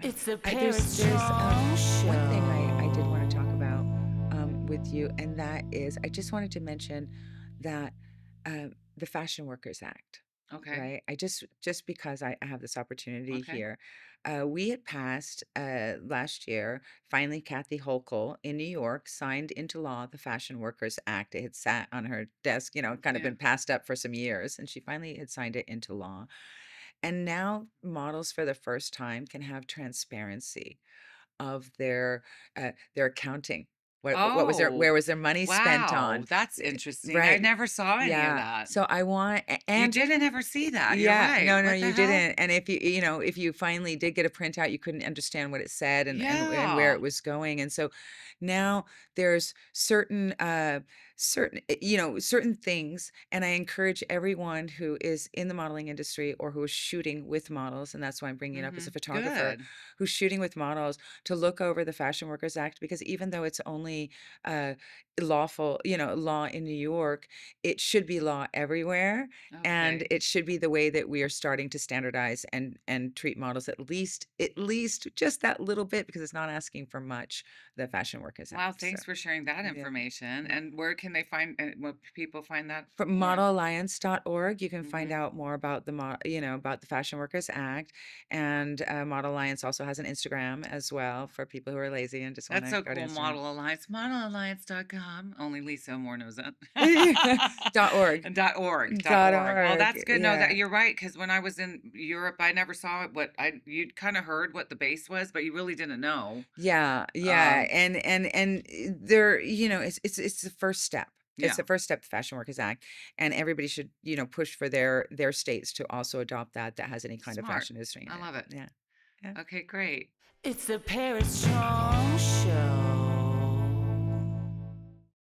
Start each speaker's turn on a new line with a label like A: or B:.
A: It's the
B: There's
A: Paris Chong
B: one thing I did
A: Show.
B: want to talk about with you, and that is I just wanted to mention that the Fashion Workers Act,
C: Okay.
B: right? Just because I have this opportunity
C: Okay.
B: here, we had passed last year. Finally, Kathy Hochul in New York signed into law the Fashion Workers Act. It had sat on her desk, kind of
C: Yeah.
B: been passed up for some years, and she finally had signed it into law. And now models for the first time can have transparency of their accounting. What was their
C: Oh,
B: where was their money spent
C: wow.
B: on?
C: That's
B: Eh,
C: interesting. I
B: right.
C: never saw any of
B: Yeah.
C: that.
B: So I want
C: You
B: and
C: didn't ever see that. You're
B: yeah,
C: right.
B: no, no,
C: What the
B: you
C: hell?
B: didn't. And if you finally did get a printout, you couldn't understand what it said and where
C: Yeah.
B: it was going. And so now there's certain things. And I encourage everyone who is in the modeling industry or who is shooting with models, and that's why I'm bringing it up as a photographer
C: Good.
B: who's shooting with models, to look over the Fashion Workers Act, because even though it's only uh, lawful, law in New York, it should be law everywhere, and
C: Okay.
B: it should be the way that we are starting to standardize and treat models, at least just that little bit, because it's not asking for much, the Fashion Workers
C: Wow.
B: Act. So
C: Thanks for sharing that
B: yeah.
C: information.
B: Yeah.
C: And where can they find, what people find that
B: From
C: more?
B: modelalliance.org, you can find
C: Mm-hmm.
B: out more about about the Fashion Workers Act. And Model Alliance also has an Instagram as well for people who are lazy and just want
C: That's
B: to
C: so
B: go to
C: cool.
B: Instagram.
C: Model Alliance, modelalliance.com. Only Lesa Amoore knows that.
B: .org.
C: .org. Well,
B: .org.
C: that's good. No, that
B: Yeah.
C: you're right. Because when I was in Europe, I never saw it. You'd kind of heard what the base was, but you really didn't know.
B: Yeah, yeah,
C: Um,
B: and there, it's the first step. It's
C: yeah,
B: the first step, the Fashion Workers Act, and everybody should, push for their states to also adopt that has any kind of
C: smart.
B: fashion history in
C: I
B: it.
C: love it.
B: Yeah, yeah.
C: Okay, great.
A: It's the Paris Chong